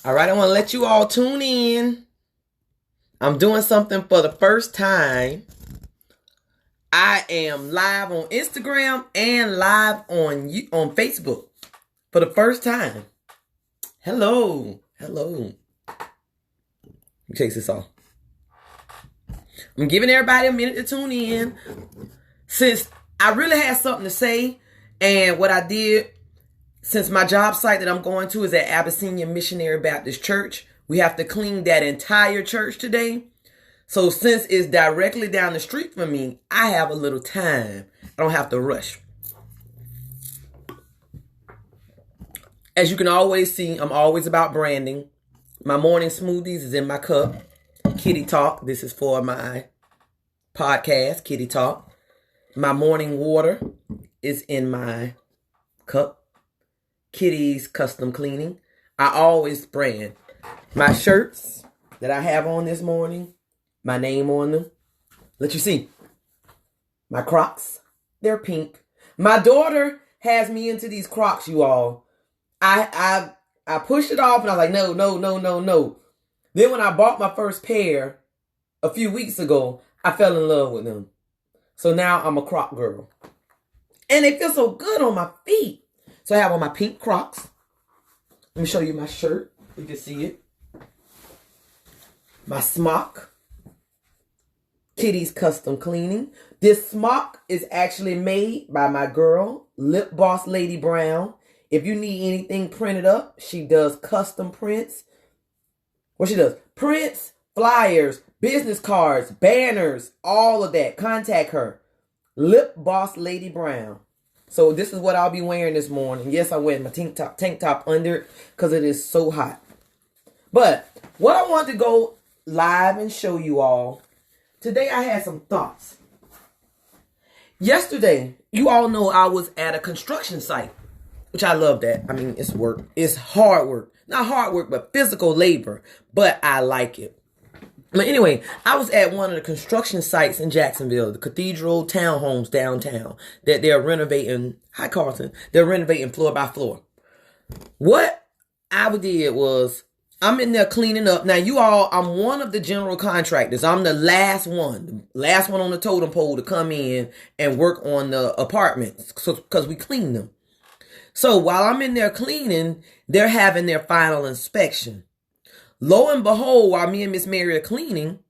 All right, I want to let you all tune in. I'm doing something for the first time. I am live on Instagram and live on Facebook for the first time. Hello. Let me take this off. I'm giving everybody a minute to tune in. Since I really had something to say, and what I did, since my job site that I'm going to is at Abyssinia Missionary Baptist Church, we have to clean that entire church today. So since it's directly down the street from me, I have a little time. I don't have to rush. As you can always see, I'm always about branding. My morning smoothies is in my cup. Kitty Talk. This is for my podcast, Kitty Talk. My morning water is in my cup. Kitty's Custom Cleaning. I always brand. My shirts that I have on this morning, my name on them. Let you see. My Crocs, they're pink. My daughter has me into these Crocs, you all. I pushed it off and I was like, no. Then when I bought my first pair a few weeks ago, I fell in love with them. So now I'm a Croc girl. And they feel so good on my feet. So I have on my pink Crocs. Let me show you my shirt. You can see it. My smock. Kitty's Custom Cleaning. This smock is actually made by my girl, Lip Boss Lady Brown. If you need anything printed up, she does custom prints. What she does? Prints, flyers, business cards, banners, all of that. Contact her. Lip Boss Lady Brown. So this is what I'll be wearing this morning. Yes, I'm wearing my tank top under it because it is so hot. But what I want to go live and show you all, today I had some thoughts. Yesterday, you all know I was at a construction site, which I love that. I mean, it's work. It's hard work. Not hard work, but physical labor. But I like it. But anyway, I was at one of the construction sites in Jacksonville, the Cathedral Townhomes downtown, that they're renovating. Hi, Carlton. They're renovating floor by floor. What I did was, I'm in there cleaning up. Now, you all, I'm one of the general contractors. I'm the last one on the totem pole to come in and work on the apartments because we clean them. So while I'm in there cleaning, they're having their final inspection. Lo and behold, while me and Miss Mary are cleaning,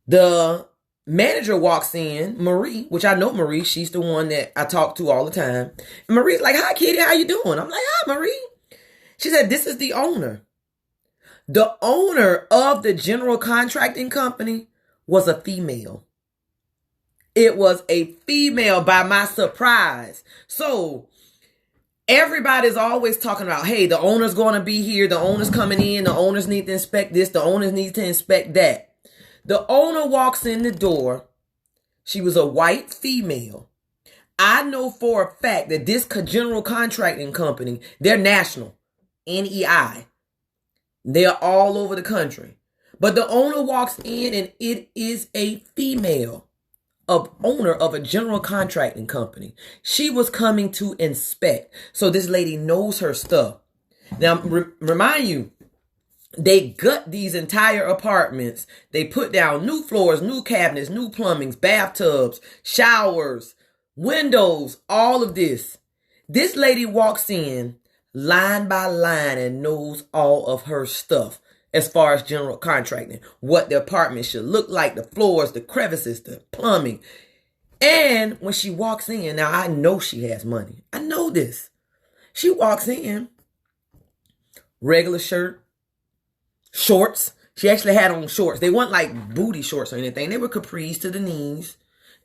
the manager walks in, Marie, which I know Marie. She's the one that I talk to all the time. And Marie's like, "Hi, Kitty, how you doing?" I'm like, "Hi, Marie." She said, "This is the owner." The owner of the general contracting company was a female. It was a female by my surprise. So everybody's always talking about, hey, the owner's going to be here. The owner's coming in. The owners need to inspect this. The owners need to inspect that. The owner walks in the door. She was a white female. I know for a fact that this general contracting company, they're national, NEI. They're all over the country. But the owner walks in and it is a female. Owner of a general contracting company. She was coming to inspect. So this lady knows her stuff. Now, remind you, they gut these entire apartments. They put down new floors, new cabinets, new plumbings, bathtubs, showers, windows, all of this. This lady walks in line by line and knows all of her stuff. As far as general contracting, what the apartment should look like, the floors, the crevices, the plumbing. And when she walks in, now I know she has money. I know this. She walks in, regular shirt, shorts. She actually had on shorts. They weren't like booty shorts or anything. They were capris to the knees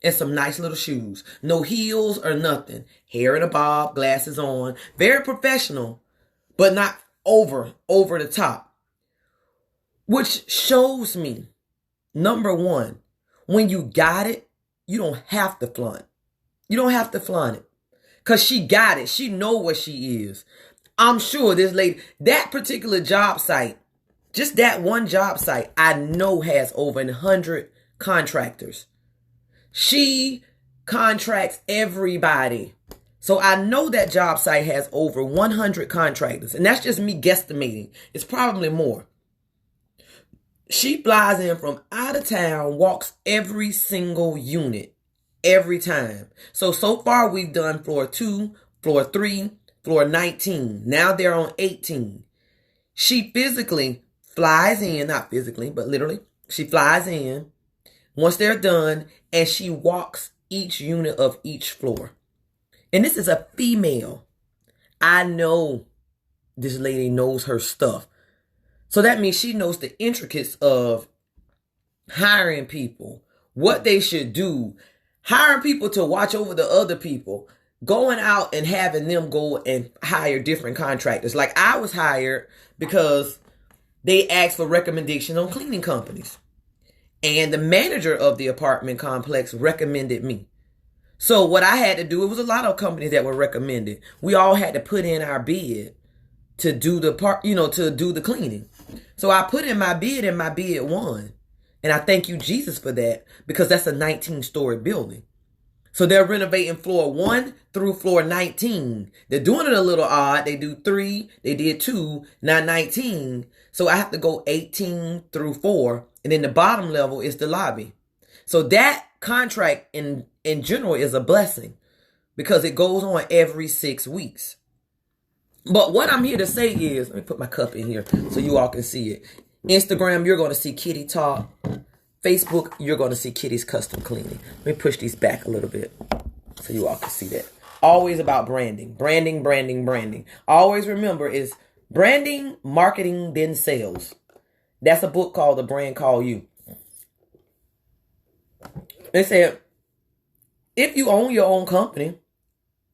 and some nice little shoes. No heels or nothing. Hair in a bob, glasses on. Very professional, but not over the top. Which shows me, number one, when you got it, you don't have to flaunt. You don't have to flaunt it. Because she got it. She know what she is. I'm sure this lady, that particular job site, just that one job site, I know has over 100 contractors. She contracts everybody. So I know that job site has over 100 contractors, and that's just me guesstimating. It's probably more. She flies in from out of town, walks every single unit, every time. So far we've done floor 2, floor 3, floor 19. Now they're on 18. She physically flies in, not physically, but literally, she flies in once they're done, and she walks each unit of each floor. And this is a female. I know this lady knows her stuff. So that means she knows the intricacies of hiring people, what they should do, hiring people to watch over the other people, going out and having them go and hire different contractors. Like I was hired because they asked for recommendations on cleaning companies. And the manager of the apartment complex recommended me. So what I had to do, it was a lot of companies that were recommended. We all had to put in our bid to do the part, to do the cleaning. So I put in my bid and my bid won. And I thank you, Jesus, for that, because that's a 19-story building. So they're renovating floor 1 through floor 19. They're doing it a little odd. They do 3, they did 2, not 19. So I have to go 18 through 4. And then the bottom level is the lobby. So that contract in general is a blessing because it goes on every 6 weeks. But what I'm here to say is, let me put my cup in here so you all can see it. Instagram, you're going to see Kitty Talk. Facebook, you're going to see Kitty's Custom Cleaning. Let me push these back a little bit so you all can see that. Always about branding. Branding, branding, branding. Always remember, is branding, marketing, then sales. That's a book called The Brand Called You. They said, if you own your own company,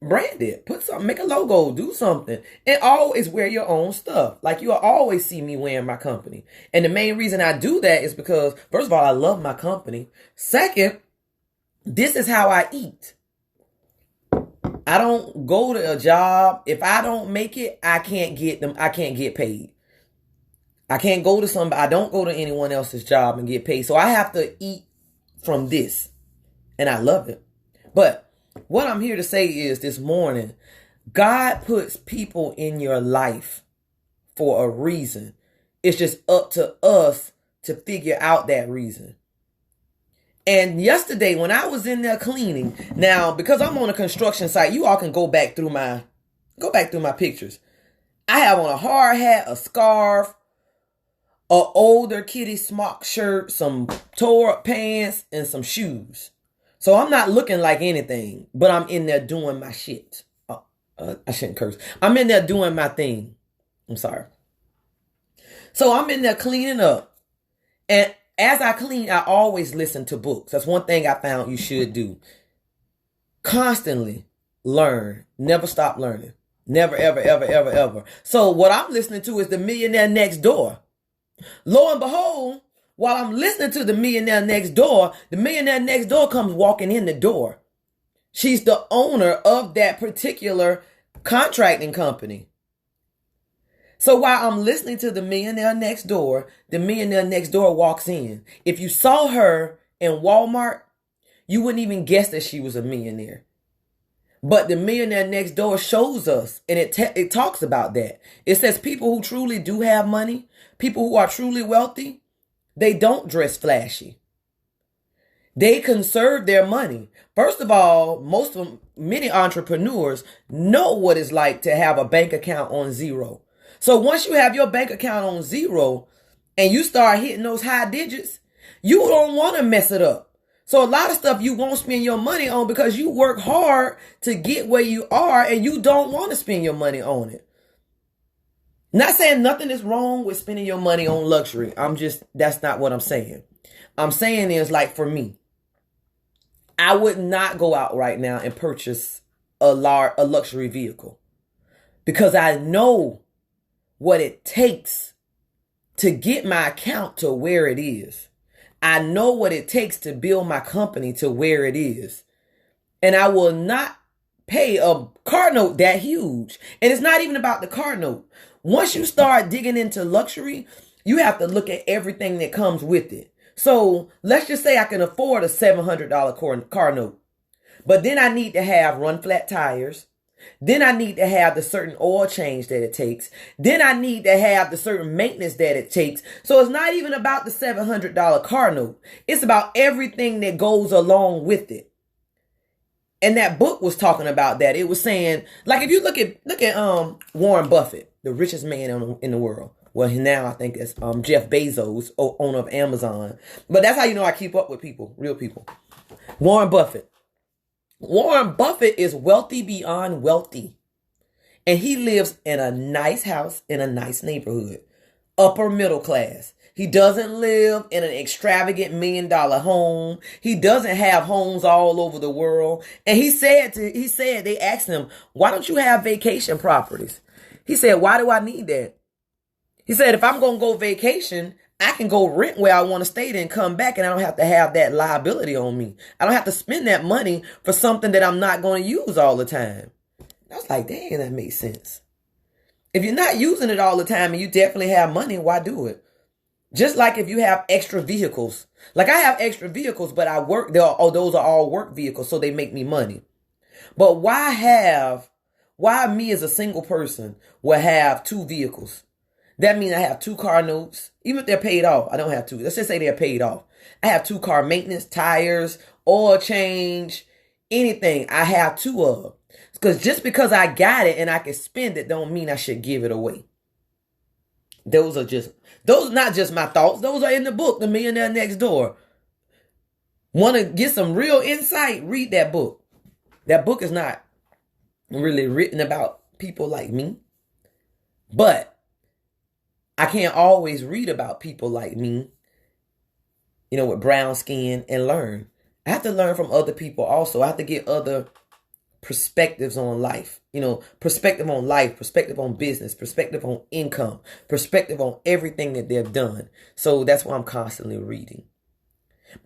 brand it. Put something, make a logo, do something. And always wear your own stuff. Like you'll always see me wearing my company. And the main reason I do that is because, first of all, I love my company. Second, this is how I eat. I don't go to a job. If I don't make it, I can't get them. I can't get paid. I can't go to somebody. I don't go to anyone else's job and get paid. So I have to eat from this. And I love it. But what I'm here to say is this morning, God puts people in your life for a reason. It's just up to us to figure out that reason. And yesterday when I was in there cleaning, now because I'm on a construction site, you all can go back through my pictures. I have on a hard hat, a scarf, a older kitty smock shirt, some tore up pants, and some shoes. So I'm not looking like anything, but I'm in there doing my shit. I shouldn't curse. I'm in there doing my thing. I'm sorry. So I'm in there cleaning up. And as I clean, I always listen to books. That's one thing I found you should do. Constantly learn. Never stop learning. Never, ever, ever, ever, ever. So what I'm listening to is The Millionaire Next Door. Lo and behold, while I'm listening to The Millionaire Next Door, the millionaire next door comes walking in the door. She's the owner of that particular contracting company. So while I'm listening to The Millionaire Next Door, the millionaire next door walks in. If you saw her in Walmart, you wouldn't even guess that she was a millionaire. But the millionaire next door shows us, and it talks about that. It says people who truly do have money, people who are truly wealthy, they don't dress flashy. They conserve their money. First of all, many entrepreneurs know what it's like to have a bank account on zero. So once you have your bank account on zero and you start hitting those high digits, you don't want to mess it up. So a lot of stuff you won't spend your money on because you work hard to get where you are and you don't want to spend your money on it. Not saying nothing is wrong with spending your money on luxury. That's not what I'm saying. I'm saying is, like, for me, I would not go out right now and purchase a luxury vehicle because I know what it takes to get my account to where it is. I know what it takes to build my company to where it is. And I will not pay a car note that huge. And it's not even about the car note. Once you start digging into luxury, you have to look at everything that comes with it. So let's just say I can afford a $700 car note. But then I need to have run flat tires. Then I need to have the certain oil change that it takes. Then I need to have the certain maintenance that it takes. So it's not even about the $700 car note. It's about everything that goes along with it. And that book was talking about that. It was saying, like, if you look at Warren Buffett, the richest man in the world. Well, now I think it's Jeff Bezos, owner of Amazon. But that's how you know I keep up with people, real people. Warren Buffett. Warren Buffett is wealthy beyond wealthy. And he lives in a nice house in a nice neighborhood. Upper middle class. He doesn't live in an extravagant $1 million home. He doesn't have homes all over the world. And he said, they asked him, why don't you have vacation properties? He said, why do I need that? He said, if I'm going to go vacation, I can go rent where I want to stay and come back, and I don't have to have that liability on me. I don't have to spend that money for something that I'm not going to use all the time. I was like, dang, that makes sense. If you're not using it all the time and you definitely have money, why do it? Just like if you have extra vehicles. Like I have extra vehicles, but I work. Those are all work vehicles, so they make me money. But why me as a single person will have 2 vehicles? That means I have 2 car notes. Even if they're paid off, I don't have 2. Let's just say they're paid off. I have 2 car maintenance, tires, oil change, anything. I have 2 of. Because just because I got it and I can spend it don't mean I should give it away. Those are not just my thoughts. Those are in the book, The Millionaire Next Door. Want to get some real insight? Read that book. That book is not really written about people like me. But I can't always read about people like me, with brown skin and learn. I have to learn from other people also. I have to get other perspectives on life, perspective on life, perspective on business, perspective on income, perspective on everything that they've done. So that's why I'm constantly reading.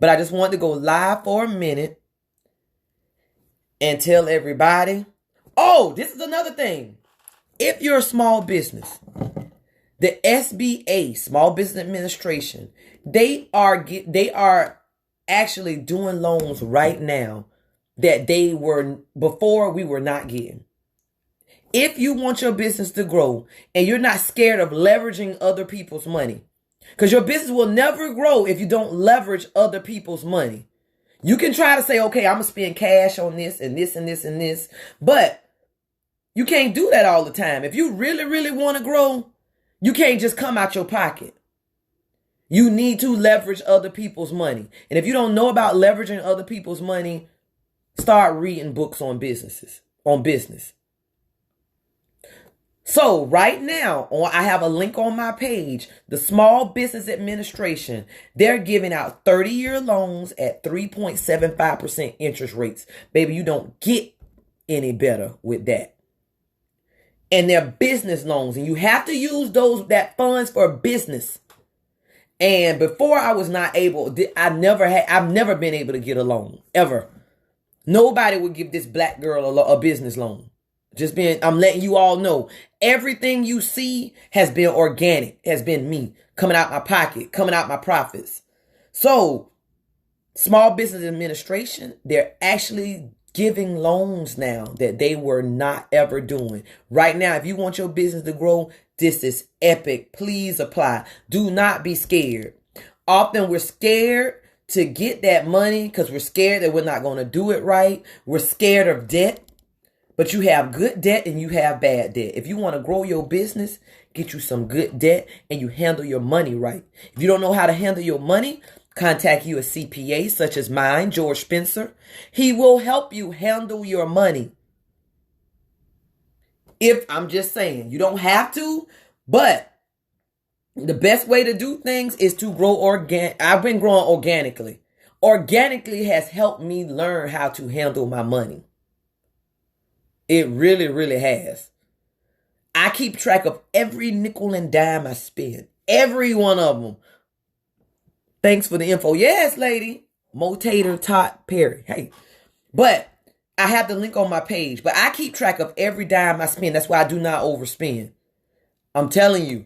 But I just wanted to go live for a minute and tell everybody, this is another thing. If you're a small business, the SBA, Small Business Administration, they are actually doing loans right now that before we were not getting. If you want your business to grow and you're not scared of leveraging other people's money, because your business will never grow if you don't leverage other people's money. You can try to say, okay, I'm going to spend cash on this and this and this and this, but you can't do that all the time. If you really, really want to grow, you can't just come out your pocket. You need to leverage other people's money. And if you don't know about leveraging other people's money, start reading books on business. So right now, I have a link on my page, the Small Business Administration. They're giving out 30-year loans at 3.75% interest rates. Baby, you don't get any better with that. And they're business loans, and you have to use that funds for business. And before I was not able, I've never been able to get a loan ever. Nobody would give this black girl a business loan. I'm letting you all know, everything you see has been organic, has been me coming out my pocket, coming out my profits. So Small Business Administration, they're actually giving loans now that they were not ever doing. Right now, if you want your business to grow, this is epic. Please apply. Do not be scared. Often we're scared to get that money because we're scared that we're not going to do it right. We're scared of debt. But you have good debt and you have bad debt. If you want to grow your business, get you some good debt and you handle your money right. If you don't know how to handle your money, contact you a CPA such as mine, George Spencer. He will help you handle your money. I'm just saying, you don't have to, but the best way to do things is to grow I've been growing organically. Organically has helped me learn how to handle my money. It really, really has. I keep track of every nickel and dime I spend. Every one of them. Thanks for the info. Yes, lady. Motator Tot Perry. Hey. But I have the link on my page. But I keep track of every dime I spend. That's why I do not overspend. I'm telling you.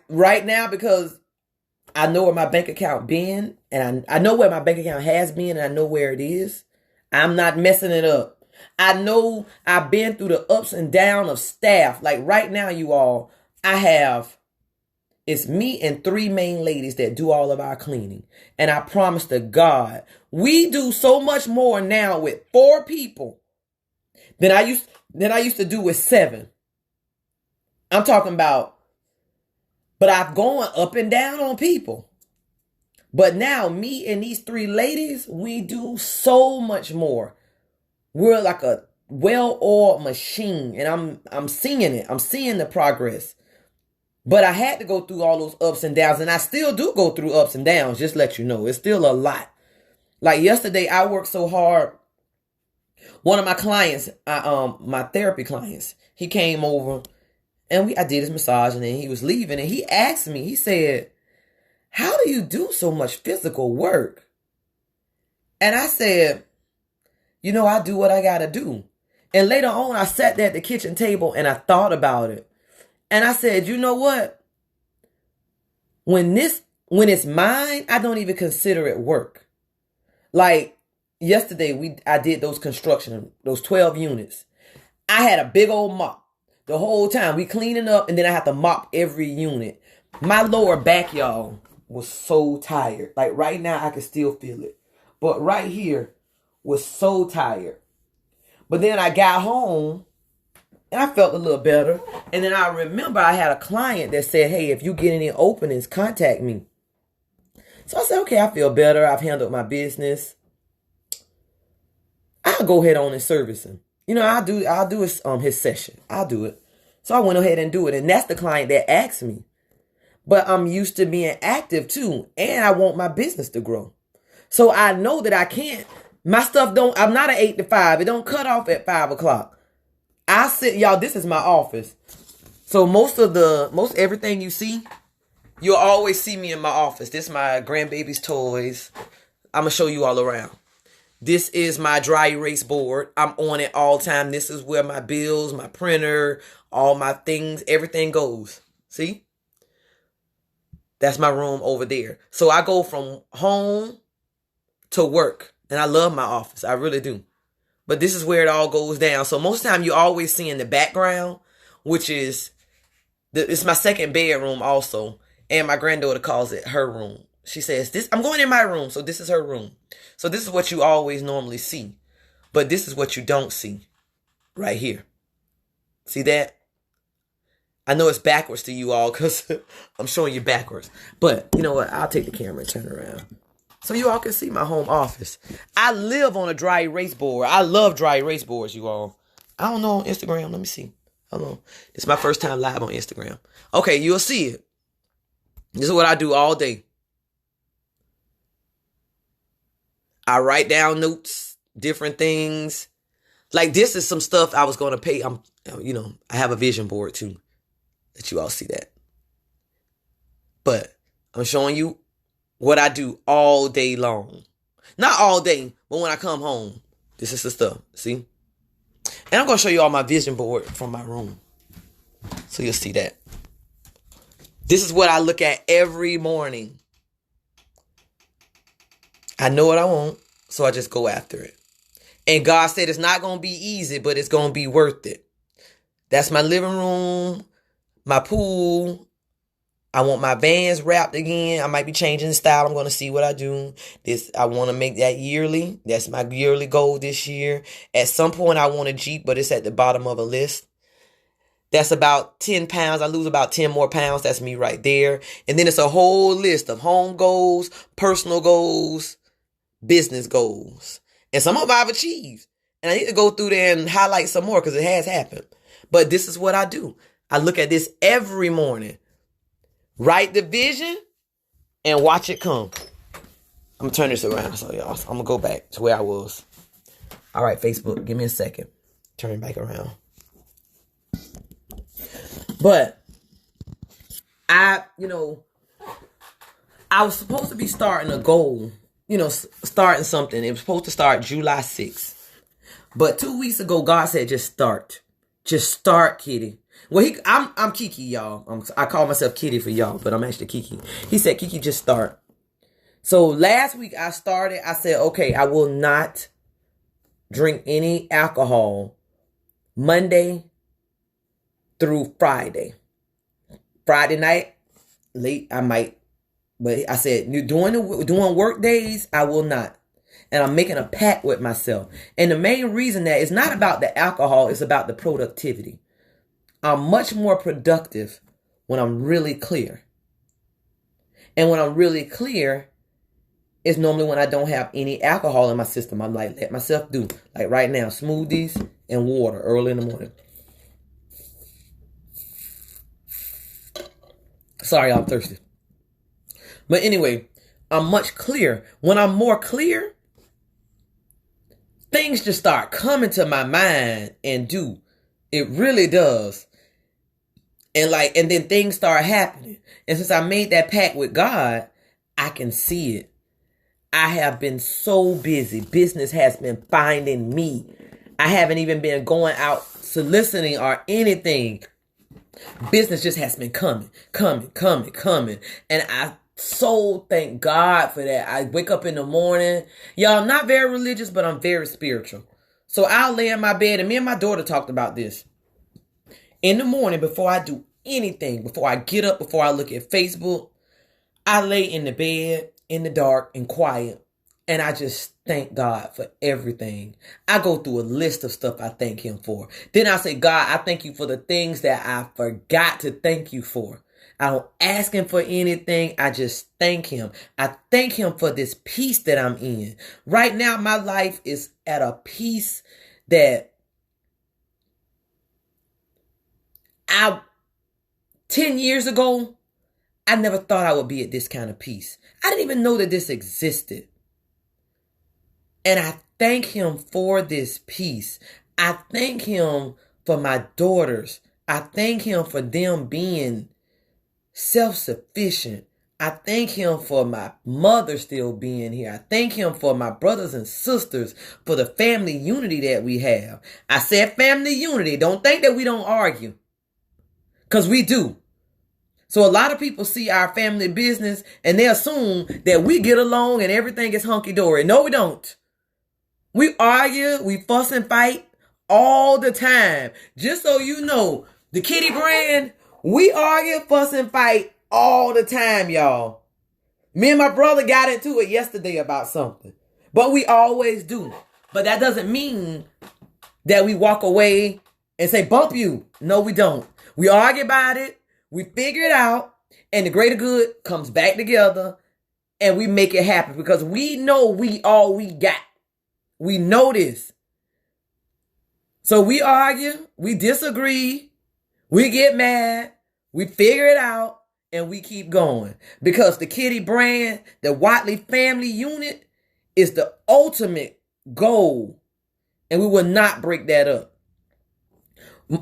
Right now, because I know where my bank account been. And I know where my bank account has been. And I know where it is. I'm not messing it up. I know I've been through the ups and downs of staff. Like right now, you all, it's me and 3 main ladies that do all of our cleaning. And I promise to God, we do so much more now with 4 people than I used to do with 7. I'm talking about, but I've gone up and down on people. But now me and these 3 ladies, we do so much more. We're like a well-oiled machine, and I'm seeing it. I'm seeing the progress. But I had to go through all those ups and downs, and I still do go through ups and downs, just let you know. It's still a lot. Like yesterday, I worked so hard. One of my clients, my therapy clients, he came over, and I did his massage, and then he was leaving, and he asked me, he said, "How do you do so much physical work?" And I said, I do what I got to do. And later on, I sat there at the kitchen table and I thought about it. And I said, you know what? When it's mine, I don't even consider it work. Like yesterday, I did those 12 units. I had a big old mop the whole time. We cleaning up, and then I have to mop every unit. My lower back, y'all, was so tired. Like right now, I can still feel it. But right here was so tired. But then I got home and I felt a little better. And then I remember I had a client that said, "Hey, if you get any openings, contact me." So I said, okay, I feel better. I've handled my business. I'll go ahead on and service him. I'll do his session. I'll do it. So I went ahead and do it. And that's the client that asked me. But I'm used to being active too. And I want my business to grow. So I know that I can't. My stuff I'm not an 8 to 5. It don't cut off at 5 o'clock. I sit, y'all, this is my office. So most everything you see, you'll always see me in my office. This is my grandbaby's toys. I'm going to show you all around. This is my dry erase board. I'm on it all the time. This is where my bills, my printer, all my things, everything goes. See? That's my room over there. So I go from home to work. And I love my office. I really do. But this is where it all goes down. So most of the time you always see in the background, which is, it's my second bedroom also. And my granddaughter calls it her room. She says, I'm going in my room. So this is her room. So this is what you always normally see. But this is what you don't see right here. See that? I know it's backwards to you all because I'm showing you backwards. But you know what? I'll take the camera and turn around. So you all can see my home office. I live on a dry erase board. I love dry erase boards, you all. I don't know on Instagram. Let me see. Hold on. This is my first time live on Instagram. Okay, you'll see it. This is what I do all day. I write down notes, different things. Like this is some stuff I was going to pay. I have a vision board too. Let you all see that. But I'm showing you what I do all day long. Not all day, but when I come home. This is the stuff. See? And I'm going to show you all my vision board from my room. So you'll see that. This is what I look at every morning. I know what I want, so I just go after it. And God said it's not going to be easy, but it's going to be worth it. That's my living room, my pool. I want my Vans wrapped again. I might be changing the style. I'm going to see what I do. I want to make that yearly. That's my yearly goal this year. At some point, I want a Jeep, but it's at the bottom of a list. That's about 10 pounds. I lose about 10 more pounds. That's me right there. And then it's a whole list of home goals, personal goals, business goals. And some of them I've achieved. And I need to go through there and highlight some more because it has happened. But this is what I do. I look at this every morning. Write the vision and watch it come. I'm going to turn this around. So y'all, I'm going to go back to where I was. All right, Facebook, give me a second. Turn it back around. But I was supposed to be starting a goal, starting something. It was supposed to start July 6th. But 2 weeks ago, God said, just start. Just start, Kitty. Well, I'm Kiki, y'all. I call myself Kitty for y'all, but I'm actually Kiki. He said, Kiki, just start. So last week I started. I said, okay, I will not drink any alcohol Monday through Friday. Friday night, late, I might. But I said, doing work days, I will not. And I'm making a pact with myself. And the main reason that it's not about the alcohol, it's about the productivity. I'm much more productive when I'm really clear. And when I'm really clear, it's normally when I don't have any alcohol in my system. I'm like, let myself do. Like right now, smoothies and water early in the morning. Sorry, I'm thirsty. But anyway, I'm much clearer. When I'm more clear, things just start coming to my mind and do. It really does. And then things start happening. And since I made that pact with God, I can see it. I have been so busy. Business has been finding me. I haven't even been going out soliciting or anything. Business just has been coming. And I so thank God for that. I wake up in the morning. Y'all, I'm not very religious, but I'm very spiritual. So I'll lay in my bed, and me and my daughter talked about this. In the morning, before I do anything, before I get up, before I look at Facebook, I lay in the bed in the dark and quiet, and I just thank God for everything. I go through a list of stuff I thank him for. Then I say, God, I thank you for the things that I forgot to thank you for. I don't ask him for anything. I just thank him. I thank him for this peace that I'm in. Right now, my life is at a peace that 10 years ago, I never thought I would be at this kind of peace. I didn't even know that this existed. And I thank him for this peace. I thank him for my daughters. I thank him for them being self-sufficient. I thank him for my mother still being here. I thank him for my brothers and sisters, for the family unity that we have. I said family unity. Don't think that we don't argue, because we do. So a lot of people see our family business and they assume that we get along and everything is hunky-dory. No, we don't. We argue, we fuss and fight all the time. Just so you know, the Kitty brand, we argue, fuss and fight all the time, y'all. Me and my brother got into it yesterday about something. But we always do. But that doesn't mean that we walk away and say, bump you. No, we don't. We argue about it. We figure it out, and the greater good comes back together, and we make it happen because we know we all we got. We know this. So we argue, we disagree, we get mad, we figure it out, and we keep going. Because the Kitty brand, the Watley family unit, is the ultimate goal, and we will not break that up.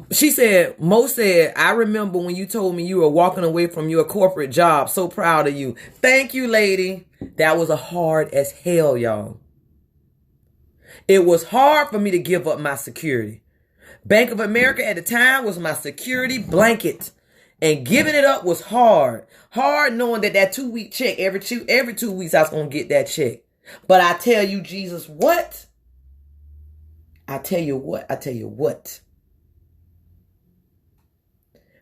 She said, Mo said, I remember when you told me you were walking away from your corporate job. So proud of you. Thank you, lady. That was a hard as hell, y'all. It was hard for me to give up my security. Bank of America at the time was my security blanket. And giving it up was hard. Hard knowing that 2-week check, every 2 weeks I was going to get that check. But I tell you, Jesus, what? I tell you what.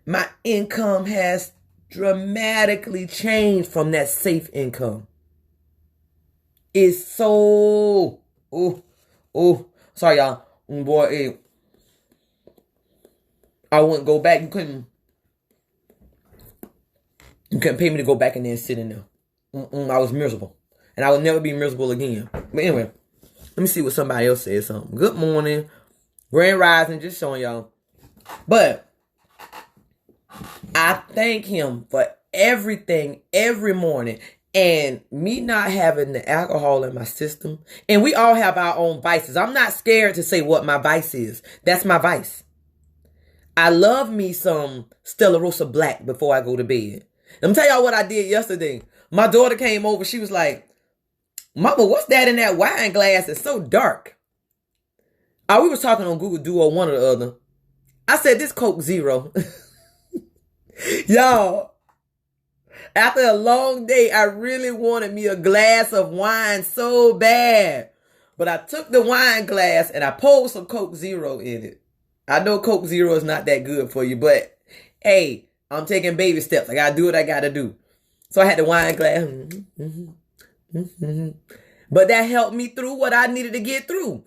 My income has dramatically changed from that safe income. It's so, sorry y'all. Boy, I wouldn't go back. You couldn't pay me to go back in there and sit in there. I was miserable. And I will never be miserable again. But anyway, let me see what somebody else said something. Good morning. Grand Rising, just showing y'all. But I thank him for everything every morning, and me not having the alcohol in my system. And we all have our own vices. I'm not scared to say what my vice is. That's my vice. I love me some Stella Rosa Black before I go to bed. Let me tell y'all what I did yesterday. My daughter came over. She was like, Mama, what's that in that wine glass? It's so dark. We was talking on Google Duo, one or the other. I said, this Coke Zero. Y'all, after a long day, I really wanted me a glass of wine so bad. But I took the wine glass and I poured some Coke Zero in it. I know Coke Zero is not that good for you, but hey, I'm taking baby steps. I gotta do what I gotta do. So I had the wine glass. But that helped me through what I needed to get through.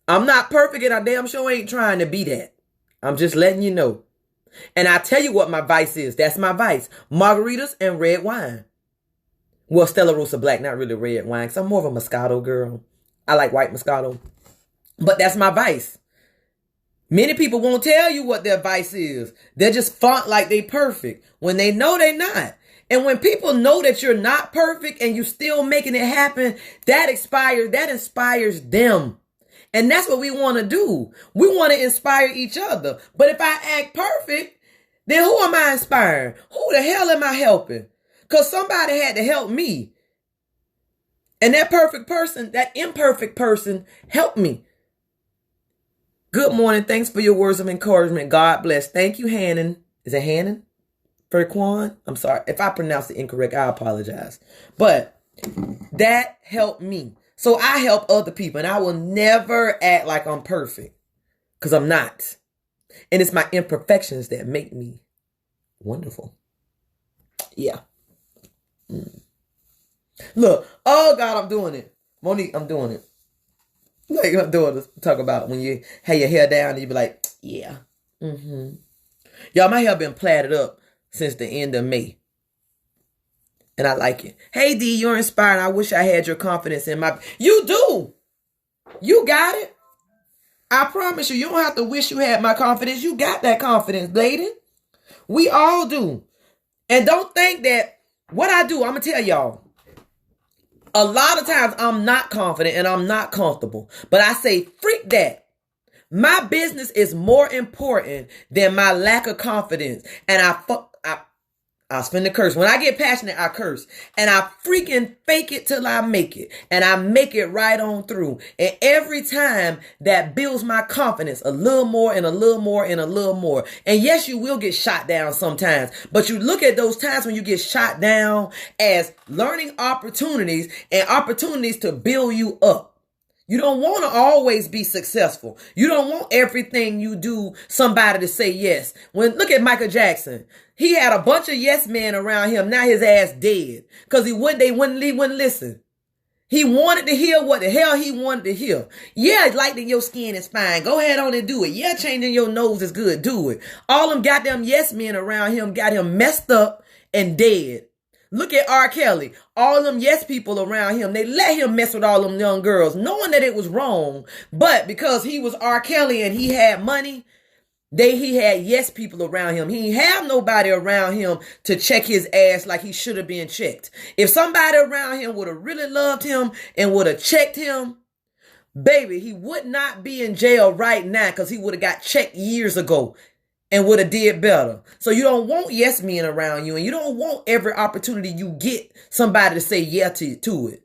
I'm not perfect and I damn sure ain't trying to be that. I'm just letting you know. And I tell you what my vice is. That's my vice. Margaritas and red wine. Well, Stella Rosa Black, not really red wine, because I'm more of a Moscato girl. I like white Moscato. But that's my vice. Many people won't tell you what their vice is. They're just font like they perfect when they know they're not. And when people know that you're not perfect and you're still making it happen, that inspires them. And that's what we want to do. We want to inspire each other. But if I act perfect, then who am I inspiring? Who the hell am I helping? Because somebody had to help me. And that imperfect person helped me. Good morning. Thanks for your words of encouragement. God bless. Thank you, Hannon. Is it Hannon? Ferquan? I'm sorry. If I pronounced it incorrect, I apologize. But that helped me. So I help other people. And I will never act like I'm perfect. Because I'm not. And it's my imperfections that make me wonderful. Yeah. Look. Oh, God, I'm doing it. Monique, I'm doing it. Like I'm doing this. Talk about when you have your hair down and you be like, yeah. Y'all, my hair been plaited up since the end of May. And I like it. Hey, D, you're inspiring. I wish I had your confidence in my... You do. You got it. I promise you, you don't have to wish you had my confidence. You got that confidence, lady. We all do. And don't think that what I do, I'm going to tell y'all. A lot of times I'm not confident and I'm not comfortable. But I say, freak that. My business is more important than my lack of confidence. And I'll spin the curse. When I get passionate, I curse. And I freaking fake it till I make it. And I make it right on through. And every time that builds my confidence a little more and a little more and a little more. And yes, you will get shot down sometimes. But you look at those times when you get shot down as learning opportunities and opportunities to build you up. You don't want to always be successful. You don't want everything you do somebody to say yes. Look at Michael Jackson. He had a bunch of yes men around him. Now his ass dead. Because they wouldn't listen. He wanted to hear what the hell he wanted to hear. Yeah, lightening your skin is fine. Go ahead on and do it. Yeah, changing your nose is good. Do it. All them goddamn yes men around him got him messed up and dead. Look at R. Kelly. All them yes people around him, they let him mess with all them young girls, knowing that it was wrong. But because he was R. Kelly and he had money, he had yes people around him. He didn't have nobody around him to check his ass like he should have been checked. If somebody around him would have really loved him and would have checked him, baby, he would not be in jail right now because he would have got checked years ago. And would have did better. So you don't want yes men around you. And you don't want every opportunity you get somebody to say yeah to it.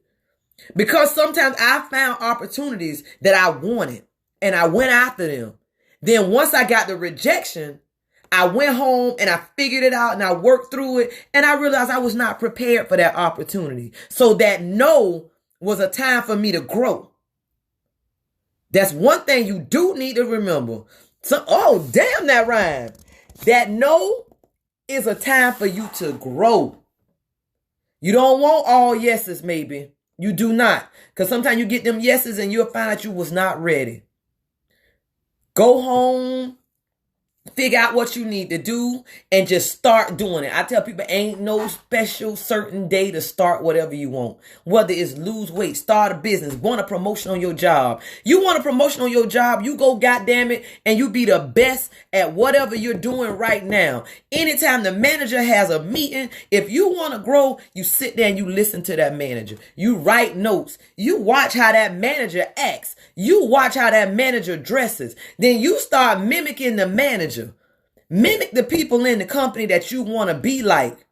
Because sometimes I found opportunities that I wanted. And I went after them. Then once I got the rejection, I went home and I figured it out and I worked through it. And I realized I was not prepared for that opportunity. So that no was a time for me to grow. That's one thing you do need to remember. Oh, damn, that rhyme. That no is a time for you to grow. You don't want all yeses, maybe. You do not. Because sometimes you get them yeses and you'll find out you was not ready. Go home. Figure out what you need to do and just start doing it. I tell people ain't no special certain day to start whatever you want. Whether it's lose weight, start a business, want a promotion on your job. You want a promotion on your job, you go goddamn it and you be the best at whatever you're doing right now. Anytime the manager has a meeting, if you want to grow, you sit there and you listen to that manager. You write notes. You watch how that manager acts. You watch how that manager dresses. Then you start mimicking the manager. Mimic the people in the company that you want to be like.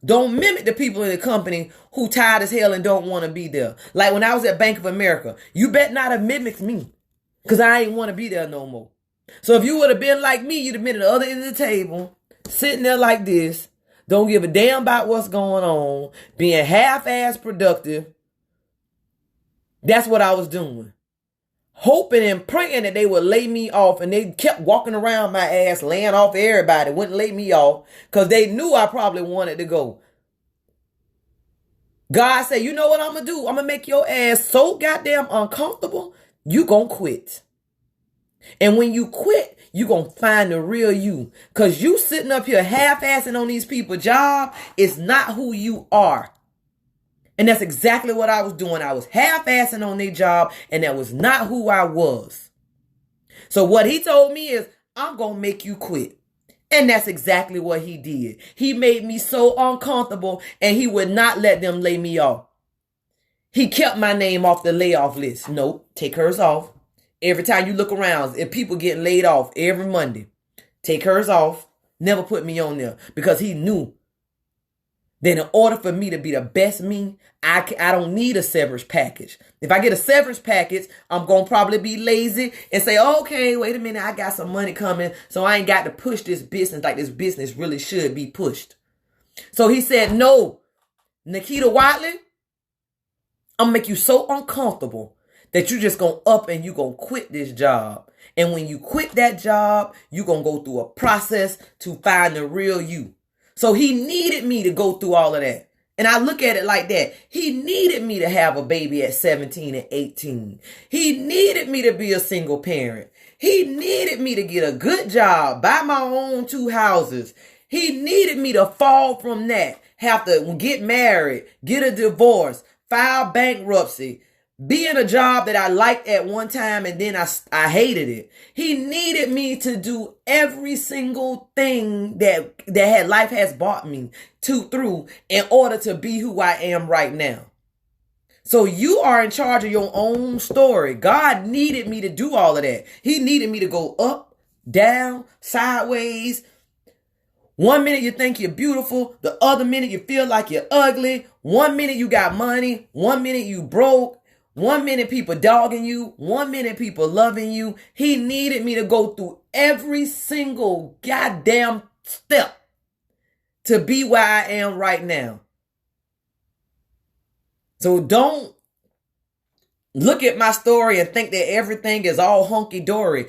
Don't mimic the people in the company who tired as hell and don't want to be there. Like when I was at Bank of America, you bet not have mimicked me because I ain't want to be there no more. So if you would have been like me, you'd have been at the other end of the table, sitting there like this, don't give a damn about what's going on, being half-ass productive. That's what I was doing. Hoping and praying that they would lay me off, and they kept walking around my ass, laying off everybody, wouldn't lay me off because they knew I probably wanted to go. God said, you know what I'm going to do? I'm going to make your ass so goddamn uncomfortable, you going to quit. And when you quit, you going to find the real you. Because you sitting up here half-assing on these people's job is not who you are. And that's exactly what I was doing. I was half-assing on their job, and that was not who I was. So what he told me is, I'm going to make you quit. And that's exactly what he did. He made me so uncomfortable, and he would not let them lay me off. He kept my name off the layoff list. Nope, take hers off. Every time you look around, if people getting laid off every Monday, take hers off. Never put me on there, because he knew that in order for me to be the best me, I don't need a severance package. If I get a severance package, I'm going to probably be lazy and say, okay, wait a minute, I got some money coming, so I ain't got to push this business like this business really should be pushed. So he said, no, Nikita Watley, I'm going to make you so uncomfortable that you just going to up and you going to quit this job. And when you quit that job, you going to go through a process to find the real you. So he needed me to go through all of that. And I look at it like that. He needed me to have a baby at 17 and 18. He needed me to be a single parent. He needed me to get a good job, buy my own 2 houses. He needed me to fall from that, have to get married, get a divorce, file bankruptcy, be in a job that I liked at one time and then I hated it. He needed me to do every single thing that life has brought me through in order to be who I am right now. So you are in charge of your own story. God needed me to do all of that. He needed me to go up, down, sideways. One minute you think you're beautiful. The other minute you feel like you're ugly. One minute you got money. One minute you broke. One minute people dogging you. One minute people loving you. He needed me to go through every single goddamn step to be where I am right now. So don't look at my story and think that everything is all hunky-dory.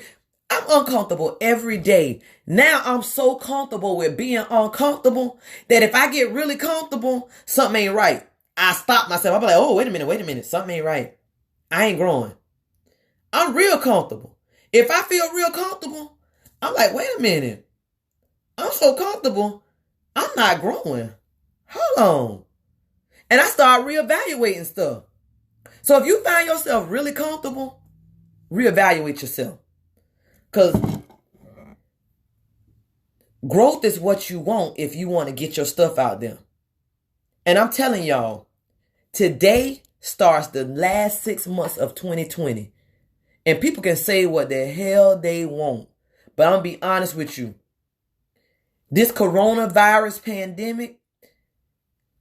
I'm uncomfortable every day. Now I'm so comfortable with being uncomfortable that if I get really comfortable, something ain't right. I stop myself. I'll be like, oh, wait a minute. Something ain't right. I ain't growing. I'm real comfortable. If I feel real comfortable, I'm like, wait a minute. I'm so comfortable. I'm not growing. Hold on. And I start reevaluating stuff. So if you find yourself really comfortable, reevaluate yourself. Because growth is what you want if you want to get your stuff out there. And I'm telling y'all, today starts the last 6 months of 2020. And people can say what the hell they want. But I'm going to be honest with you. This coronavirus pandemic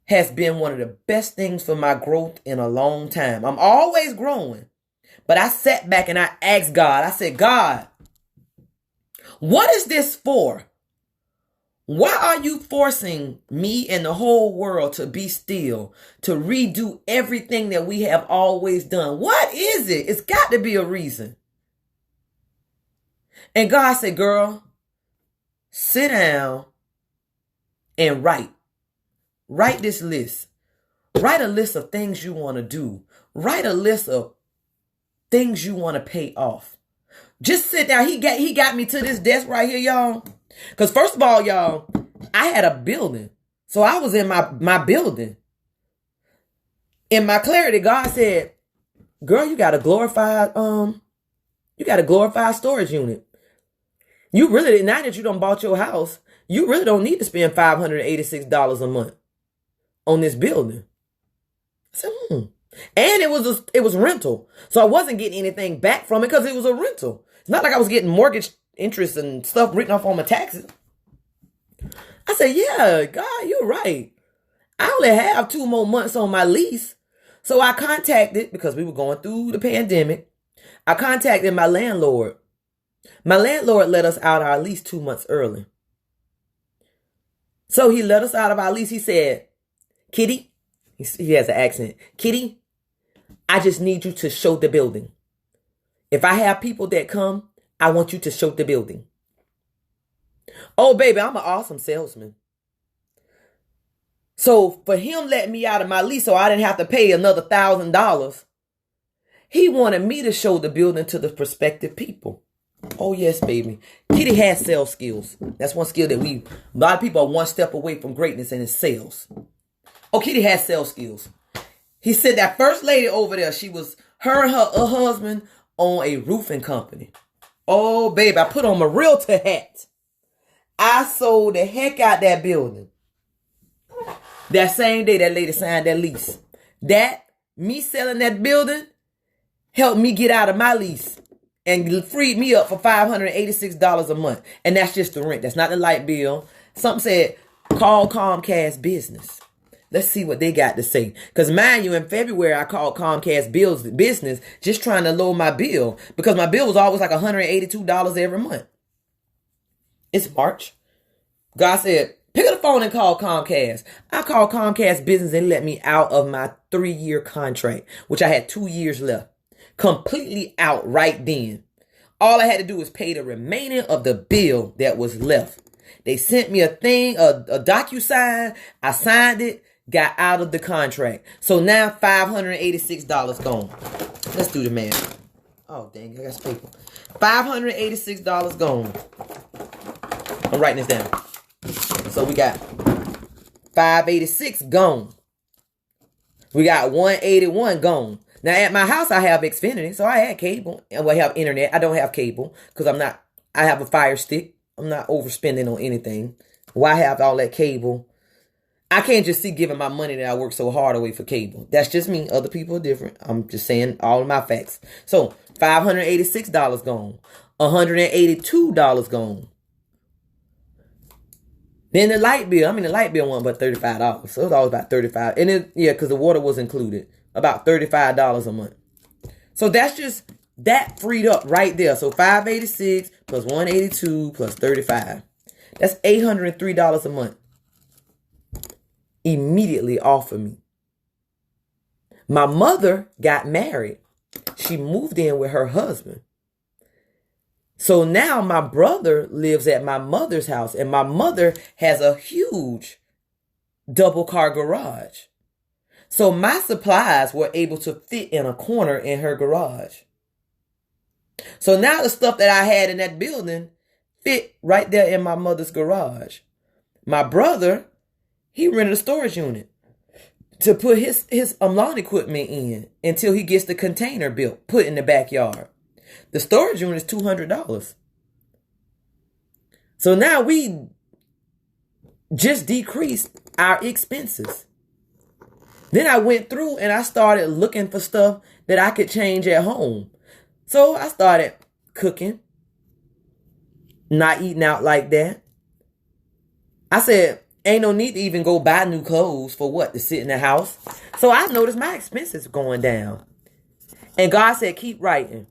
has been one of the best things for my growth in a long time. I'm always growing. But I sat back and I asked God. I said, God, what is this for? Why are you forcing me and the whole world to be still, to redo everything that we have always done? What is it? It's got to be a reason. And God said, girl, sit down and write. Write this list. Write a list of things you want to do. Write a list of things you want to pay off. Just sit down. He got me to this desk right here, y'all. Because first of all, y'all, I had a building. So I was in my building. In my clarity, God said, girl, you got a glorified storage unit. You really, now that you done bought your house, you really don't need to spend $586 a month on this building. I said, And it was rental. So I wasn't getting anything back from it because it was a rental. It's not like I was getting mortgage interest and stuff written off on my taxes. I said, yeah, God, you're right. I only have 2 more months on my lease. So I contacted, because we were going through the pandemic, I contacted my landlord. My landlord let us out our lease 2 months early. So he let us out of our lease. He said, Kitty, he has an accent, Kitty, I just need you to show the building. If I have people that come, I want you to show the building. Oh, baby, I'm an awesome salesman. So for him letting me out of my lease so I didn't have to pay another $1,000, he wanted me to show the building to the prospective people. Oh, yes, baby. Kitty has sales skills. That's one skill that a lot of people are one step away from greatness, and it's sales. Oh, Kitty has sales skills. He said that first lady over there, her and her husband own a roofing company. Oh, baby, I put on my realtor hat. I sold the heck out that building. That same day that lady signed that lease. Me selling that building helped me get out of my lease and freed me up for $586 a month. And that's just the rent. That's not the light bill. Something said, call Comcast business. Let's see what they got to say. Because mind you, in February, I called Comcast business just trying to lower my bill. Because my bill was always like $182 every month. It's March. God said, pick up the phone and call Comcast. I called Comcast business and let me out of my 3-year contract, which I had 2 years left. Completely out right then. All I had to do was pay the remaining of the bill that was left. They sent me a DocuSign. I signed it, got out of the contract. So now $586 gone. Let's do the math. Oh, dang, I got some paper. $586 gone. I'm writing this down. So we got 586 gone. We got 181 gone. Now at my house I have Xfinity, so I had cable. And I have internet. I don't have cable because I have a Fire Stick. I'm not overspending on anything. Why have all that cable? I can't just see giving my money that I work so hard away for cable. That's just me. Other people are different. I'm just saying all of my facts. So $586 gone. $182 gone. Then the light bill wasn't but $35. So it was always about $35. And because the water was included. About $35 a month. So that's just, that freed up right there. So 586 plus 182 plus 35. That's $803 a month. Immediately off of me. My mother got married. She moved in with her husband. So now my brother lives at my mother's house, and my mother has a huge double car garage. So my supplies were able to fit in a corner in her garage. So now the stuff that I had in that building fit right there in my mother's garage. My brother, he rented a storage unit to put his lawn equipment in until he gets the container built, put in the backyard. The storage unit is $200. So now we just decreased our expenses. Then I went through and I started looking for stuff that I could change at home. So I started cooking, not eating out like that. I said, ain't no need to even go buy new clothes for what? To sit in the house. So I noticed my expenses going down. And God said, keep writing.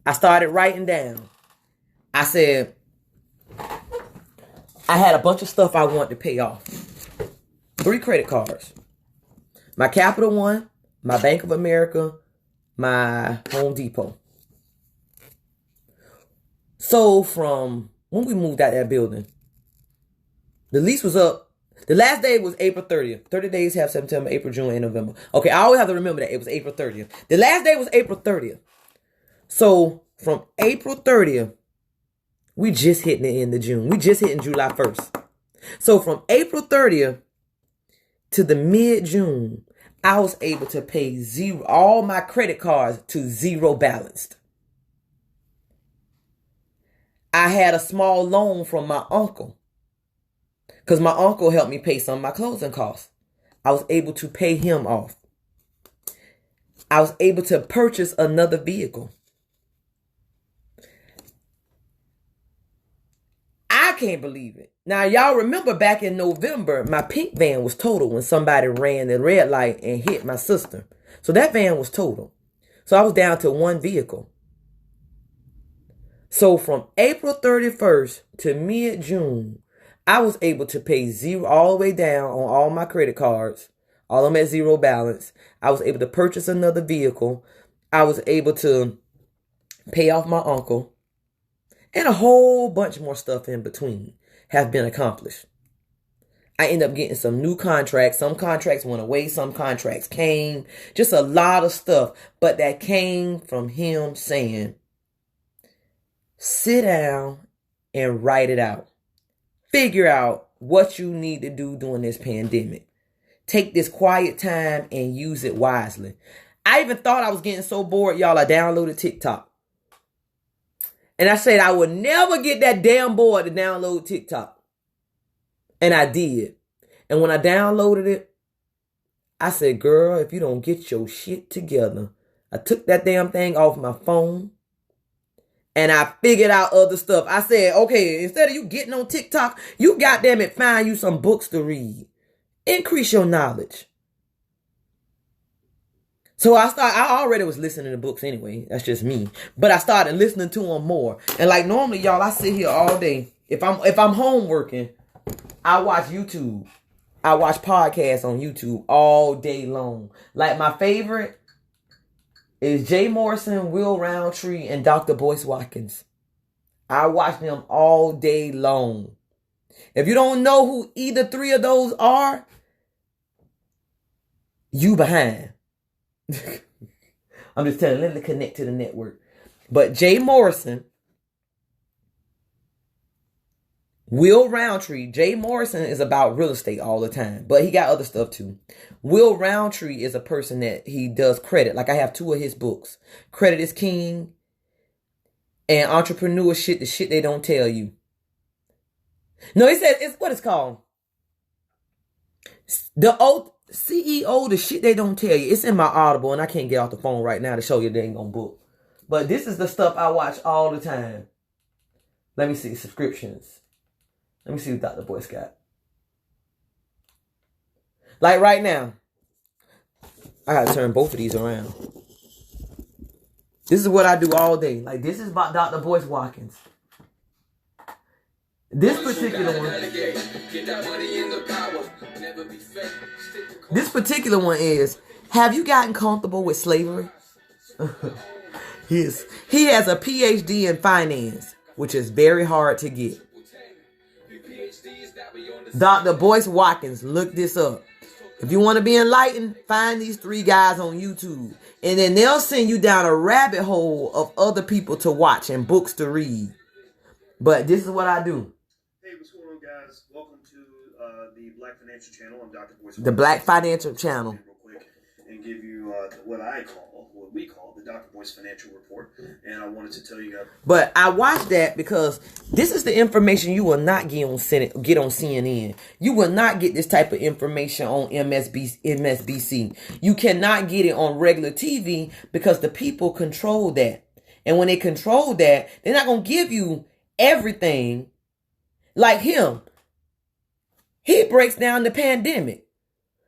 I started writing down. I said, I had a bunch of stuff I wanted to pay off. 3 credit cards. My Capital One, my Bank of America, my Home Depot. So from when we moved out that building, the lease was up. The last day was April 30th. 30 days have September, April, June, and November. Okay, I always have to remember that. It was April 30th. The last day was April 30th. So from April 30th, we just hitting the end of June. We just hitting July 1st. So from April 30th to the mid-June, I was able to pay all my credit cards to zero balanced. I had a small loan from my uncle because my uncle helped me pay some of my closing costs. I was able to pay him off. I was able to purchase another vehicle. I can't believe it. Now, y'all remember back in November, my pink van was totaled when somebody ran the red light and hit my sister. So that van was totaled. So I was down to one vehicle. So from April 31st to mid-June, I was able to pay zero all the way down on all my credit cards, All of them at zero balance. I was able to purchase another vehicle. I was able to pay off my uncle. And a whole bunch more stuff in between have been accomplished. I ended up getting some new contracts. Some contracts went away. Some contracts came. Just a lot of stuff. But that came from him saying, sit down and write it out. Figure out what you need to do during this pandemic. Take this quiet time and use it wisely. I even thought I was getting so bored, y'all, I downloaded TikTok. And I said I would never get that damn bored to download TikTok. And I did. And when I downloaded it, I said, girl, if you don't get your shit together. I took that damn thing off my phone. And I figured out other stuff. I said, okay, instead of you getting on TikTok, you goddamn it, find you some books to read. Increase your knowledge. So I already was listening to books anyway. That's just me. But I started listening to them more. And like normally, y'all, I sit here all day. If I'm home working, I watch YouTube. I watch podcasts on YouTube all day long. Like my favorite is Jay Morrison, Will Roundtree, and Dr. Boyce Watkins. I watch them all day long. If you don't know who either three of those are, you behind. I'm just telling you, let me connect to the network. But Jay Morrison, Will Roundtree, Jay Morrison is about real estate all the time, but he got other stuff too. Will Roundtree is a person that he does credit. Like I have 2 of his books, Credit is King and Entrepreneurship, the shit they don't tell you. No, he said it's what it's called. The CEO, the shit they don't tell you. It's in my Audible, and I can't get off the phone right now to show you the dang on book. But this is the stuff I watch all the time. Let me see, subscriptions. Let me see what Dr. Boyce got. Like right now, I gotta turn both of these around. This is what I do all day. Like this is about Dr. Boyce Watkins. This particular one is, have you gotten comfortable with slavery? He has a PhD in finance, which is very hard to get. Dr. Boyce Watkins, look this up. If you want to be enlightened, find these 3 guys on YouTube. And then they'll send you down a rabbit hole of other people to watch and books to read. But this is what I do. Hey, what's going on, guys? Welcome to the Black Financial Channel. I'm Dr. Boyce. The Black Financial Channel. Real quick, and give you what we call the Dr. Boyce Financial Report. And I wanted to tell you guys. But I watched that because this is the information you will not get on CNN. You will not get this type of information on MSNBC. You cannot get it on regular TV because the people control that. And when they control that, they're not going to give you everything. Like him, he breaks down the pandemic.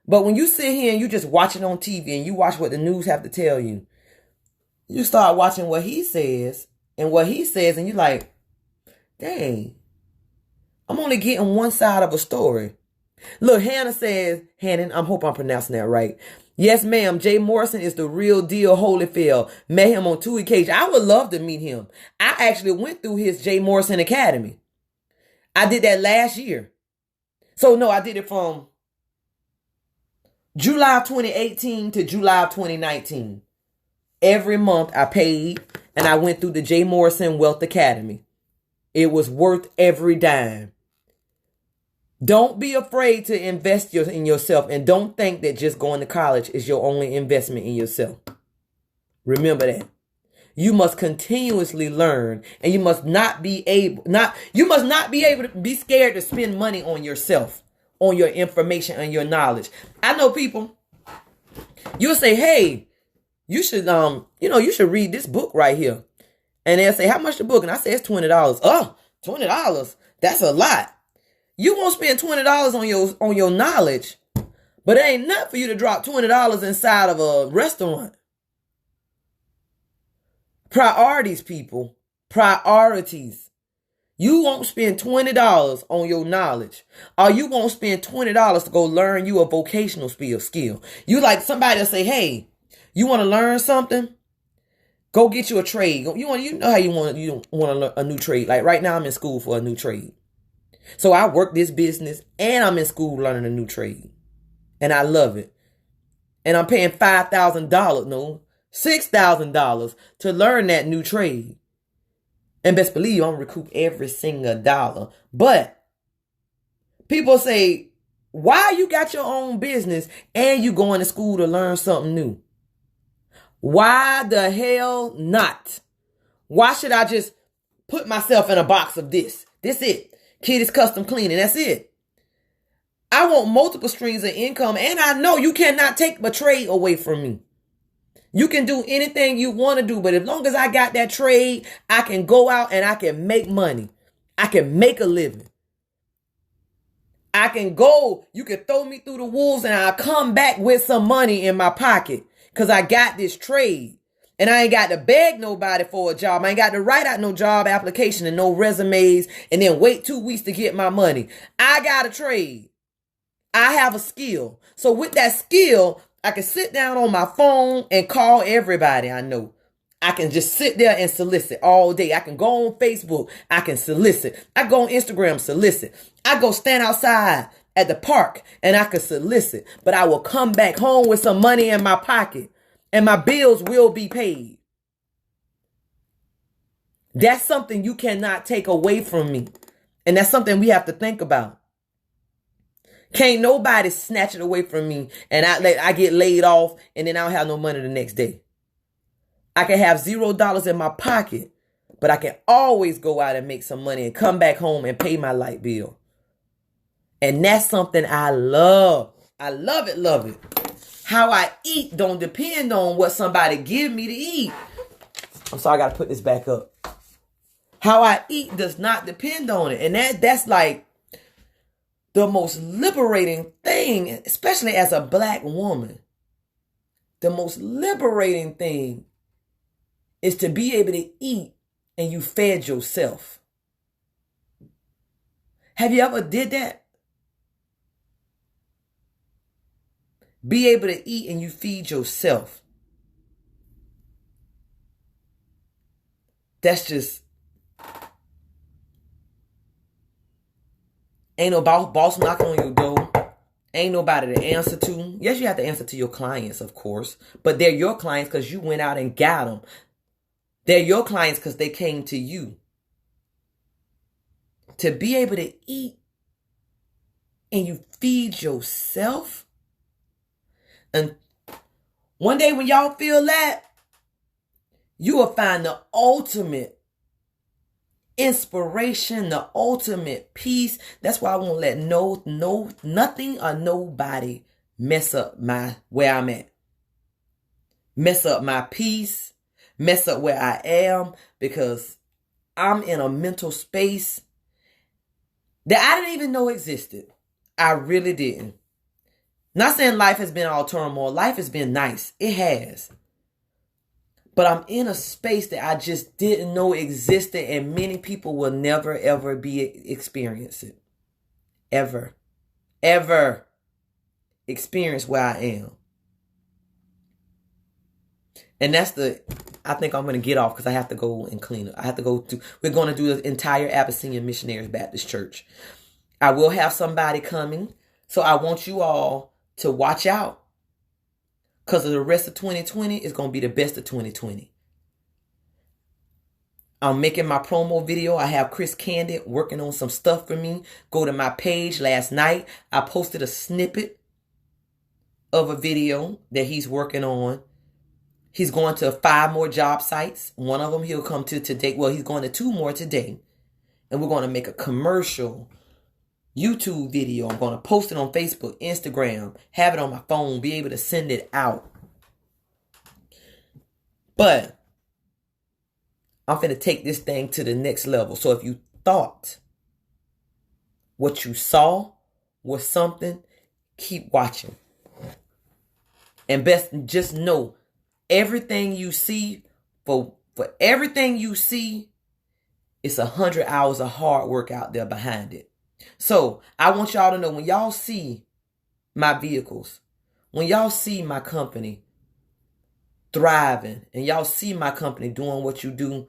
But when you sit here and you just watch it on TV and you watch what the news have to tell you, you start watching what he says and you're like, dang, I'm only getting one side of a story. Look, Hannah says, I hope I'm pronouncing that right. Yes, ma'am. Jay Morrison is the real deal, Holyfield. Met him on 2 occasions. I would love to meet him. I actually went through his Jay Morrison Academy. I did that last year. So no, I did it from July of 2018 to July of 2019. Every month I paid and I went through the Jay Morrison Wealth Academy. It was worth every dime. Don't be afraid to invest in yourself, and don't think that just going to college is your only investment in yourself. Remember that. You must continuously learn, and you must not be able to be scared to spend money on yourself, on your information and your knowledge. I know people, you'll say, hey, you should read this book right here. And they'll say, how much the book? And I say, it's $20. Oh, $20. That's a lot. You won't spend $20 on your knowledge, but it ain't nothing for you to drop $20 inside of a restaurant. Priorities, people. Priorities. You won't spend $20 on your knowledge, or you won't spend $20 to go learn you a vocational skill. You like somebody to say, hey, you want to learn something? Go get you a trade. You know how you want to learn a new trade. Like right now I'm in school for a new trade. So I work this business and I'm in school learning a new trade. And I love it. And I'm paying $5,000, no, $6,000 to learn that new trade. And best believe I'm recoup every single dollar. But people say, why you got your own business and you going to school to learn something new? Why the hell not? Why should I just put myself in a box of this? This it. Kids custom cleaning. That's it. I want multiple streams of income, and I know you cannot take a trade away from me. You can do anything you want to do, but as long as I got that trade, I can go out and I can make money. I can make a living. I can go, you can throw me through the wolves and I'll come back with some money in my pocket because I got this trade. And I ain't got to beg nobody for a job. I ain't got to write out no job application and no resumes and then wait 2 weeks to get my money. I got a trade. I have a skill. So with that skill, I can sit down on my phone and call everybody I know. I can just sit there and solicit all day. I can go on Facebook. I can solicit. I go on Instagram, solicit. I go stand outside at the park and I can solicit. But I will come back home with some money in my pocket. And my bills will be paid. That's something you cannot take away from me. And that's something we have to think about. Can't nobody snatch it away from me and I get laid off and then I don't have no money the next day. I can have $0 in my pocket, but I can always go out and make some money and come back home and pay my light bill. And that's something I love. I love it, love it. How I eat don't depend on what somebody give me to eat. I'm sorry, I got to put this back up. How I eat does not depend on it. And that's like the most liberating thing, especially as a black woman. The most liberating thing is to be able to eat and you fed yourself. Have you ever did that? Be able to eat and you feed yourself. That's just, ain't no boss knocking on your door. Ain't nobody to answer to. Yes, you have to answer to your clients, of course. But they're your clients because you went out and got them. They're your clients because they came to you. To be able to eat and you feed yourself. And one day when y'all feel that, you will find the ultimate inspiration, the ultimate peace. That's why I won't let nothing or nobody mess up where I'm at. Mess up my peace, mess up where I am, because I'm in a mental space that I didn't even know existed. I really didn't. Not saying life has been all turmoil. Life has been nice. It has. But I'm in a space that I just didn't know existed, and many people will never, ever experience it. Ever experience where I am. And that's I think I'm going to get off because I have to go and clean up. We're going to do the entire Abyssinian Missionaries Baptist Church. I will have somebody coming. So I want you all to watch out. Because the rest of 2020 is going to be the best of 2020. I'm making my promo video. I have Chris Candid working on some stuff for me. Go to my page. Last night, I posted a snippet of a video that he's working on. He's going to 5 more job sites. One of them he'll come to today. Well, he's going to 2 more today. And we're going to make a commercial YouTube video. I'm going to post it on Facebook, Instagram, have it on my phone, be able to send it out. But I'm finna take this thing to the next level. So if you thought what you saw was something, keep watching. And best just know everything you see, for everything you see it's 100 hours of hard work out there behind it. So I want y'all to know, when y'all see my vehicles, when y'all see my company thriving, and y'all see my company doing what you do,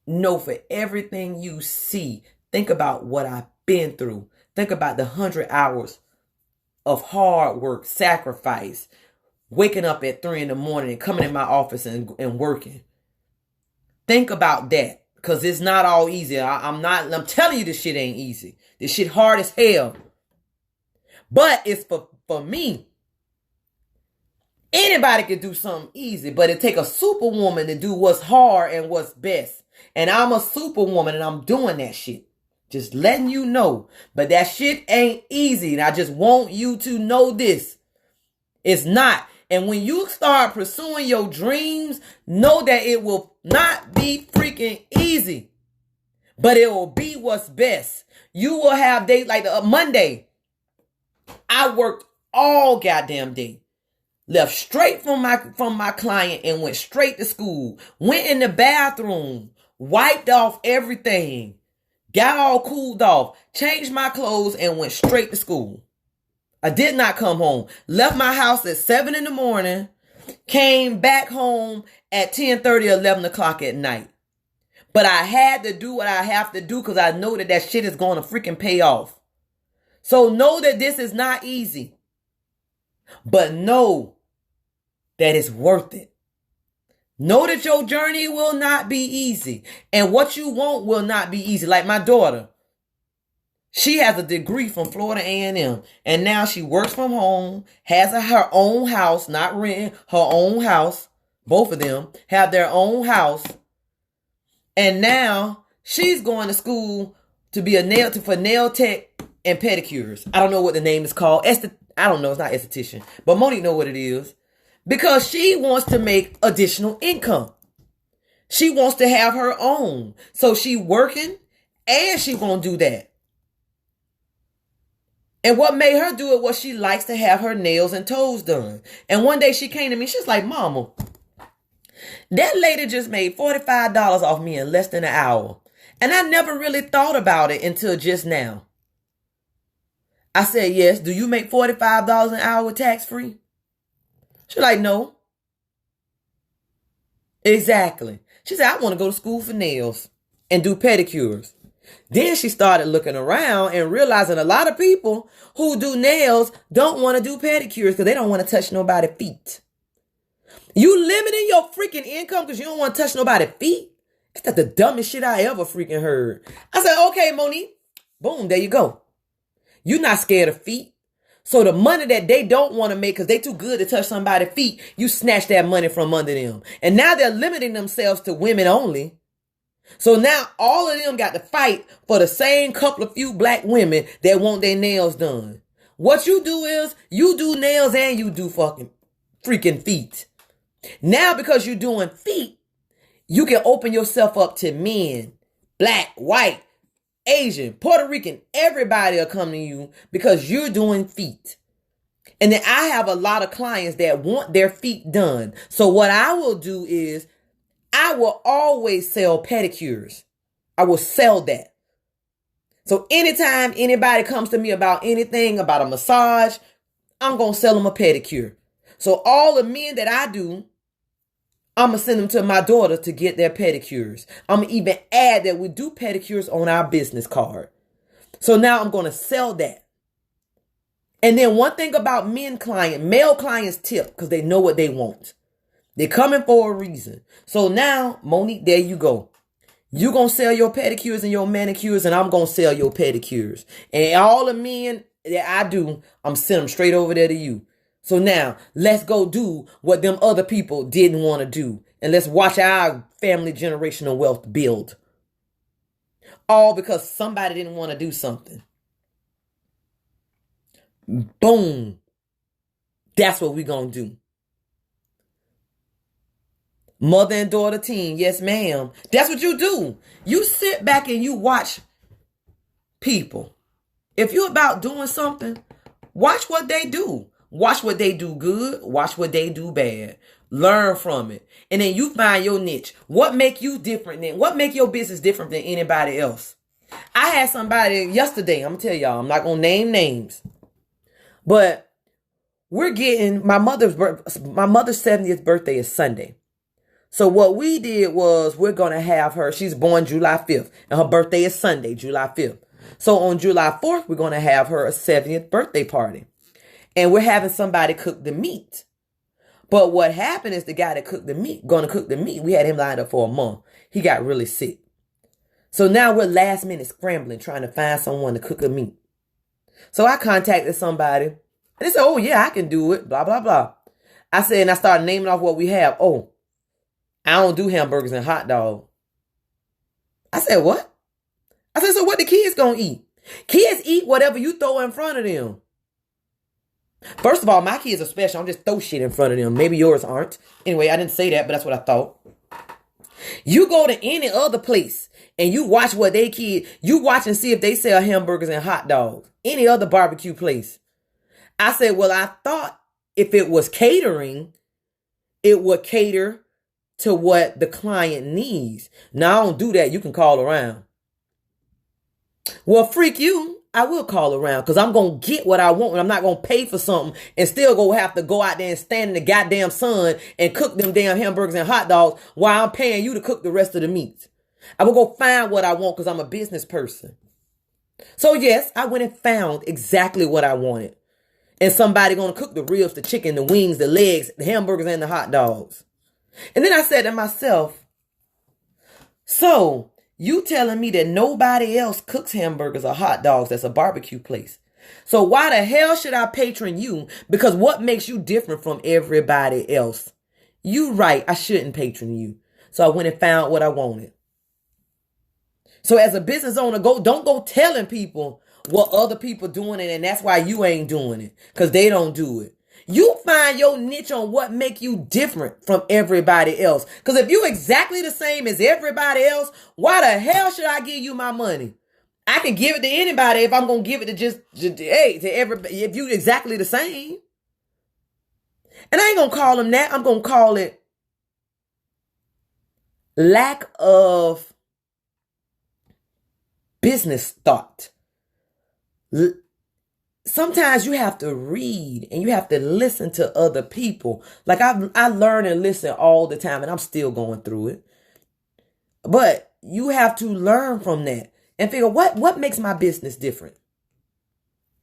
know for everything you see, think about what I've been through. Think about the 100 hours of hard work, sacrifice, waking up at 3 a.m. and coming in my office and working. Think about that, because it's not all easy. I'm telling you, this shit ain't easy. This shit hard as hell. But it's for me. Anybody can do something easy, but it take a superwoman to do what's hard and what's best. And I'm a superwoman, and I'm doing that shit. Just letting you know. But that shit ain't easy. And I just want you to know this. It's not. And when you start pursuing your dreams, know that it will not be freaking easy. But it will be what's best. You will have days like Monday. I worked all goddamn day. Left straight from my client and went straight to school. Went in the bathroom. Wiped off everything. Got all cooled off. Changed my clothes and went straight to school. I did not come home. Left my house at 7 a.m. Came back home at 10:30 or 11 o'clock at night. But I had to do what I have to do, because I know that shit is going to freaking pay off. So know that this is not easy. But know that it's worth it. Know that your journey will not be easy. And what you want will not be easy. Like my daughter. She has a degree from Florida A&M. And now she works from home. Has her own house. Not renting. Her own house. Both of them have their own house. And now she's going to school to be for nail tech and pedicures. I don't know what the name is called. I don't know. It's not esthetician. But Monique know what it is. Because she wants to make additional income. She wants to have her own. So she working and she gonna do that. And what made her do it was she likes to have her nails and toes done. And one day she came to me. She's like, Mama, that lady just made $45 off me in less than an hour. And I never really thought about it until just now. I said, yes. Do you make $45 an hour tax free? She's like, no. Exactly. She said, I want to go to school for nails and do pedicures. Then she started looking around and realizing a lot of people who do nails don't want to do pedicures because they don't want to touch nobody's feet. You limiting your freaking income because you don't want to touch nobody's feet? That's the dumbest shit I ever freaking heard. I said, okay, Monique. Boom, there you go. You're not scared of feet. So the money that they don't want to make because they too good to touch somebody's feet, you snatch that money from under them. And now they're limiting themselves to women only. So now all of them got to fight for the same couple of few black women that want their nails done. What you do is you do nails and you do fucking freaking feet. Now because you're doing feet, you can open yourself up to men, black, white, Asian, Puerto Rican, everybody will come to you because you're doing feet. And then I have a lot of clients that want their feet done. So what I will do is I will always sell pedicures. I will sell that. So anytime anybody comes to me about anything, about a massage, I'm going to sell them a pedicure. So all the men that I do, I'm going to send them to my daughter to get their pedicures. I'm going to even add that we do pedicures on our business card. So now I'm going to sell that. And then one thing about male clients tip because they know what they want. They're coming for a reason. So now, Monique, there you go. You're going to sell your pedicures and your manicures, and I'm going to sell your pedicures. And all the men that I do, I'm sending them straight over there to you. So now, let's go do what them other people didn't want to do. And let's watch our family generational wealth build. All because somebody didn't want to do something. Boom. That's what we're going to do. Mother and daughter team. Yes, ma'am. That's what you do. You sit back and you watch people. If you're about doing something, watch what they do. Watch what they do good. Watch what they do bad. Learn from it. And then you find your niche. What make you different than, what make your business different than anybody else? I had somebody yesterday, I'm going to tell y'all, I'm not going to name names, but we're getting, my mother's 70th birthday is Sunday. So what we did was we're going to have her, she's born July 5th, and her birthday is Sunday, July 5th. So on July 4th, we're going to have her a 70th birthday party. And we're having somebody cook the meat. But what happened is the guy that cooked the meat, going to cook the meat, we had him lined up for a month. He got really sick. So now we're last minute scrambling, trying to find someone to cook the meat. So I contacted somebody, and they said, oh yeah, I can do it, blah, blah, blah. I said, and I started naming off what we have. Oh, I don't do hamburgers and hot dogs. I said, what? I said, so what the kids gonna eat? Kids eat whatever you throw in front of them. First of all, my kids are special. I don't just throw shit in front of them. Maybe yours aren't. Anyway, I didn't say that, but that's what I thought. You go to any other place and you watch what they kid, you watch and see if they sell hamburgers and hot dogs. Any other barbecue place. I said, well, I thought if it was catering, it would cater to what the client needs. Now, I don't do that. You can call around. Well, freak you. I will call around because I'm going to get what I want and I'm not going to pay for something and still go have to go out there and stand in the goddamn sun and cook them damn hamburgers and hot dogs while I'm paying you to cook the rest of the meats. I will go find what I want because I'm a business person. So yes, I went and found exactly what I wanted. And somebody going to cook the ribs, the chicken, the wings, the legs, the hamburgers, and the hot dogs. And then I said to myself, so you telling me that nobody else cooks hamburgers or hot dogs that's a barbecue place. So why the hell should I patron you? Because what makes you different from everybody else? You right, I shouldn't patron you. So I went and found what I wanted. So as a business owner, don't go telling people what other people doing it and that's why you ain't doing it. Because they don't do it. You find your niche on what make you different from everybody else. Because if you exactly the same as everybody else, why the hell should I give you my money? I can give it to anybody if I'm going to give it to everybody. If you exactly the same. And I ain't going to call them that. I'm going to call it lack of business thought. Sometimes you have to read and you have to listen to other people. Like I learn and listen all the time and I'm still going through it. But you have to learn from that and figure what makes my business different.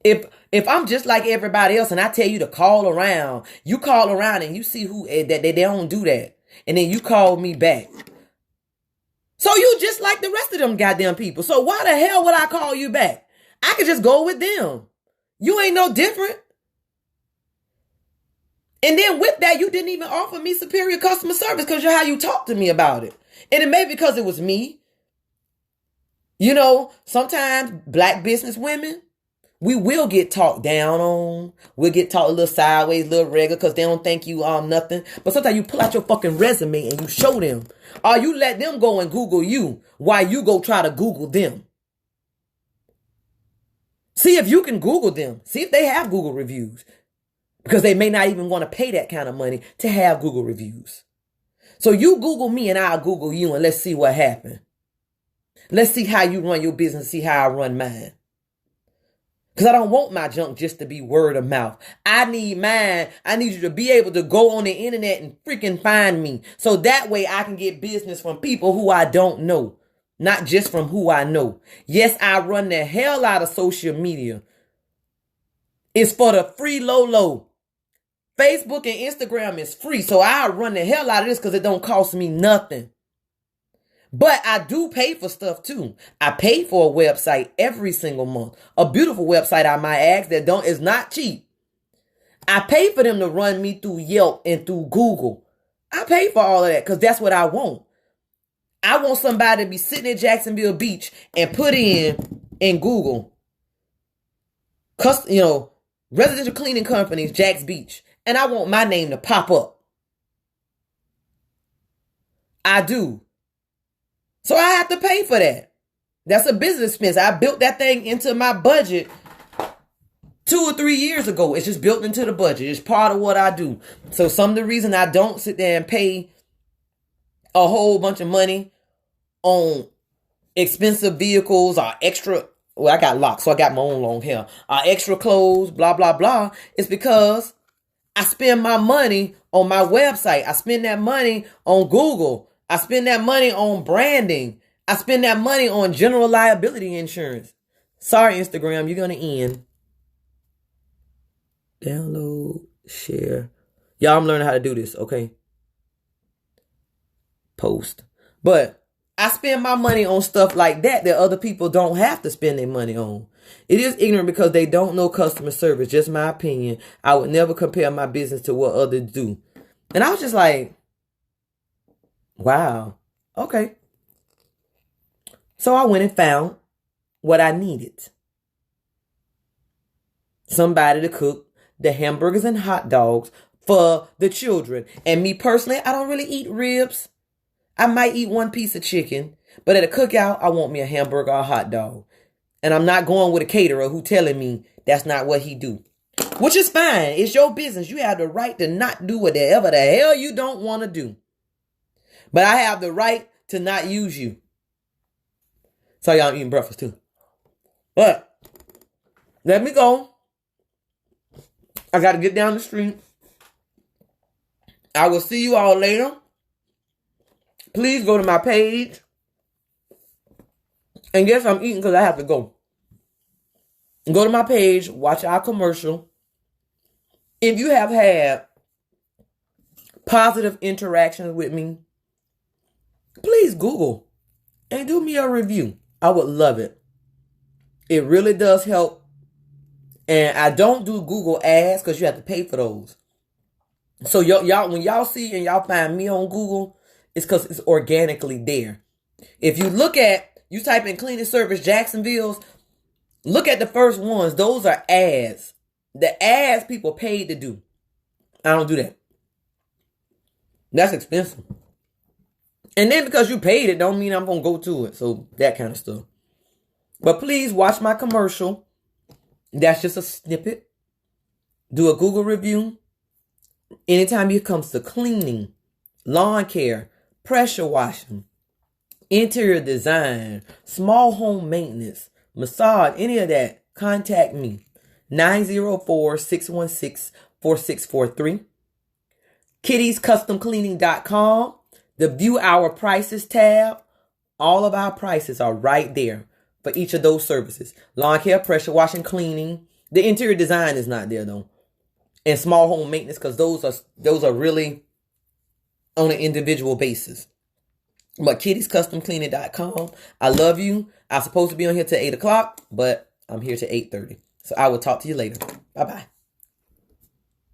If I'm just like everybody else and I tell you to call around, you call around and you see who that they don't do that. And then you call me back. So you just like the rest of them goddamn people. So why the hell would I call you back? I could just go with them. You ain't no different. And then with that, you didn't even offer me superior customer service because of how you talked to me about it. And it may be because it was me. You know, sometimes black business women, we will get talked down on. We'll get talked a little sideways, a little regular because they don't think you are nothing. But sometimes you pull out your fucking resume and you show them. Or you let them go and Google you while you go try to Google them. See if you can Google them. See if they have Google reviews. Because they may not even want to pay that kind of money to have Google reviews. So you Google me and I'll Google you and let's see what happened. Let's see how you run your business, see how I run mine. Because I don't want my junk just to be word of mouth. I need mine. I need you to be able to go on the internet and freaking find me. So that way I can get business from people who I don't know. Not just from who I know. Yes, I run the hell out of social media. It's for the free low. Facebook and Instagram is free. So I run the hell out of this because it don't cost me nothing. But I do pay for stuff too. I pay for a website every single month. A beautiful website, I might add, that is not cheap. I pay for them to run me through Yelp and through Google. I pay for all of that because that's what I want. I want somebody to be sitting at Jacksonville Beach and put in Google, residential cleaning companies, Jack's Beach. And I want my name to pop up. I do. So I have to pay for that. That's a business expense. I built that thing into my budget 2 or 3 years ago. It's just built into the budget. It's part of what I do. So some of the reason I don't sit there and pay a whole bunch of money on expensive vehicles or extra, well, I got locks, so I got my own long hair, extra clothes, blah, blah, blah, is because I spend my money on my website. I spend that money on Google. I spend that money on branding. I spend that money on general liability insurance. Sorry, Instagram, you're going to end. Download, share. Y'all, I'm learning how to do this, okay? Post. But I spend my money on stuff like that other people don't have to spend their money on. It is ignorant because they don't know customer service. Just my opinion. I would never compare my business to what others do. And I was just like, wow, okay. So I went and found what I needed. Somebody to cook the hamburgers and hot dogs for the children. And me personally, I don't really eat ribs. I might eat one piece of chicken, but at a cookout, I want me a hamburger or a hot dog. And I'm not going with a caterer who telling me that's not what he do. Which is fine. It's your business. You have the right to not do whatever the hell you don't want to do. But I have the right to not use you. So y'all eating breakfast too. But let me go. I got to get down the street. I will see you all later. Please go to my page. And yes, I'm eating because I have to go. Go to my page. Watch our commercial. If you have had positive interactions with me, please Google and do me a review. I would love it. It really does help. And I don't do Google ads because you have to pay for those. So y'all, when y'all see and y'all find me on Google, it's because it's organically there. If you look at, you type in cleaning service Jacksonville's, look at the first ones. Those are ads. The ads people paid to do. I don't do that. That's expensive. And then because you paid it, don't mean I'm going to go to it. So that kind of stuff. But please watch my commercial. That's just a snippet. Do a Google review. Anytime it comes to cleaning, lawn care, pressure washing, interior design, small home maintenance, massage, any of that, contact me. 904-616-4643. KittiesCustomCleaning.com. The View Our Prices tab. All of our prices are right there for each of those services. Lawn care, pressure washing, cleaning. The interior design is not there though. And small home maintenance, because those are really on an individual basis. But KittiesCustomCleaning.com. I love you. I'm supposed to be on here till 8 o'clock, but I'm here till 8:30. So I will talk to you later. Bye-bye.